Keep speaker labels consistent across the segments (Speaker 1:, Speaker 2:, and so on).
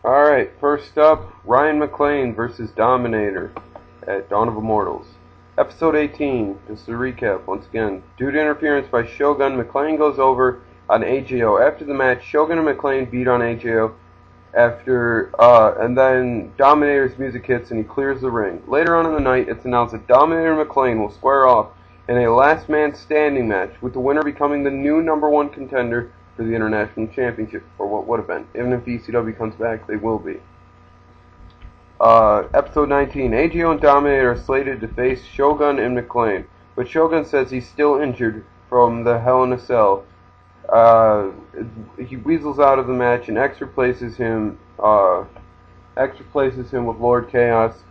Speaker 1: Alright, first up, Ryan McClain versus Dominator at Dawn of Immortals. Episode 18, just a recap once again. Due to interference by Shogun, McClain goes over on AJO. After the match, Shogun and McClain beat on AJO and then Dominator's music hits and he clears the ring. Later on in the night, it's announced that Dominator and McClain will square off in a last man standing match, with the winner becoming the new #1 contender for the International Championship, or what would have been. Even if ECW comes back, they will be. Episode 19, AJO and Dominator are slated to face Shogun and McClain, but Shogun says he's still injured from the Hell in a Cell. He weasels out of the match, and X replaces him with Lord Chaos,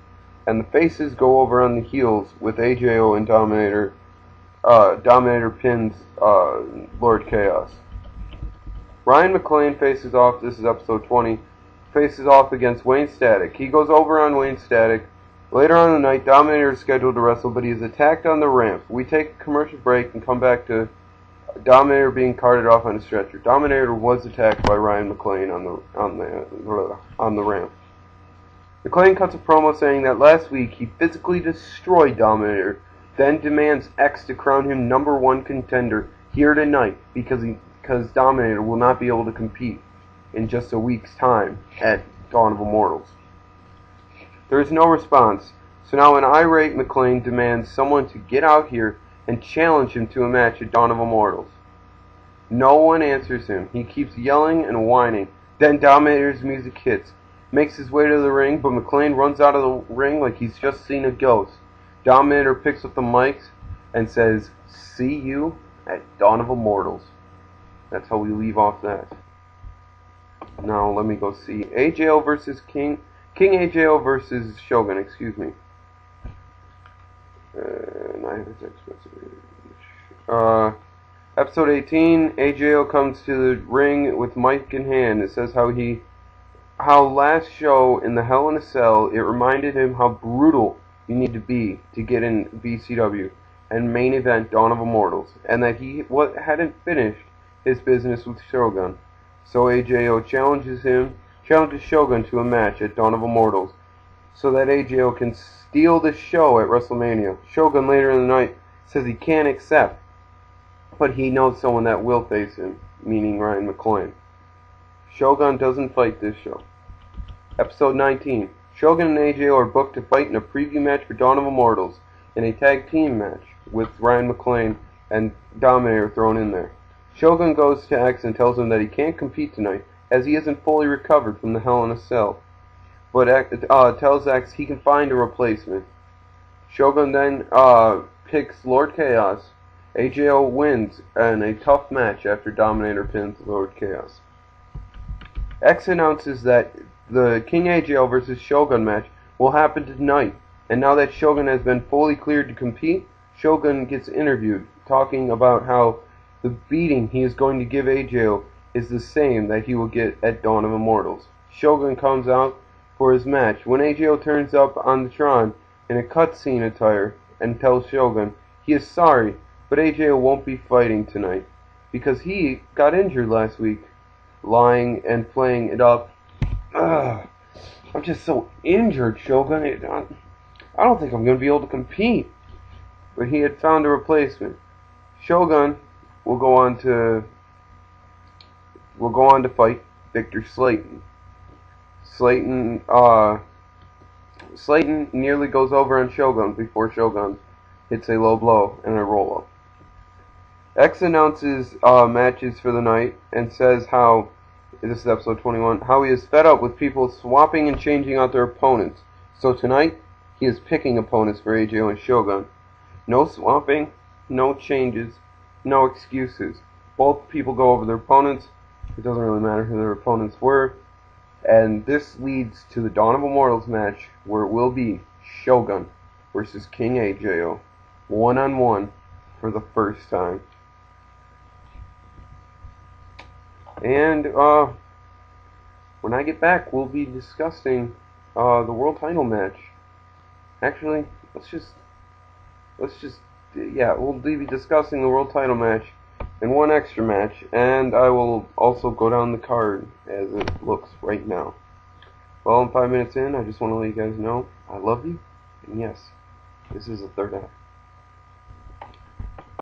Speaker 1: and the faces go over on the heels with AJO and Dominator. Dominator pins Lord Chaos. Ryan McClain faces off, this is episode 20, faces off against Wayne Static. He goes over on Wayne Static. Later on in the night, Dominator is scheduled to wrestle, but he is attacked on the ramp. We take a commercial break and come back to Dominator being carted off on a stretcher. Dominator was attacked by Ryan McClain on the ramp. McClain cuts a promo saying that last week he physically destroyed Dominator, then demands X to crown him #1 contender here tonight because Dominator will not be able to compete in just a week's time at Dawn of Immortals. There is no response, so now an irate McClain demands someone to get out here and challenge him to a match at Dawn of Immortals. No one answers him. He keeps yelling and whining. Then Dominator's music hits. Makes his way to the ring, but McClain runs out of the ring like he's just seen a ghost. Dominator picks up the mics and says, "See you at Dawn of Immortals." That's how we leave off that. Now let me go see AJO versus KingAJO versus Shogun, excuse me. Episode 18, AJO comes to the ring with mic in hand. It says how last show in the Hell in a Cell, it reminded him how brutal you need to be to get in BCW and main event Dawn of Immortals, and that he hadn't finished his business with Shogun. So AJO challenges Shogun to a match at Dawn of Immortals so that AJO can steal the show at WrestleMania. Shogun later in the night says he can't accept, but he knows someone that will face him, meaning Ryan McClain. Shogun doesn't fight this show. Episode 19. Shogun and AJO are booked to fight in a preview match for Dawn of Immortals in a tag team match with Ryan McClain and Dominator thrown in there. Shogun goes to X and tells him that he can't compete tonight as he isn't fully recovered from the Hell in a Cell, but tells X he can find a replacement. Shogun then picks Lord Chaos. AJO wins in a tough match after Dominator pins Lord Chaos. X announces that the KingAJO versus Shogun match will happen tonight, and now that Shogun has been fully cleared to compete, Shogun gets interviewed, talking about how the beating he is going to give AJO is the same that he will get at Dawn of Immortals. Shogun comes out for his match when AJO turns up on the Tron in a cutscene attire and tells Shogun he is sorry, but AJO won't be fighting tonight because he got injured last week, lying and playing it up. I'm just so injured, Shogun. I don't think I'm going to be able to compete. But he had found a replacement. Shogun will go on to fight Victor Slayton. Slayton nearly goes over on Shogun before Shogun hits a low blow and a roll up. X announces matches for the night and says how, this is episode 21, how he is fed up with people swapping and changing out their opponents. So tonight, he is picking opponents for AJO and Shogun. No swapping, no changes, no excuses. Both people go over their opponents. It doesn't really matter who their opponents were. And this leads to the Dawn of Immortals match, where it will be Shogun versus KingAJO, one-on-one for the first time. And when I get back, we'll be discussing the world title match. Actually, we'll be discussing the world title match and one extra match, and I will also go down the card as it looks right now. Well, I'm 5 minutes in. I just want to let you guys know I love you. And yes, this is the third act.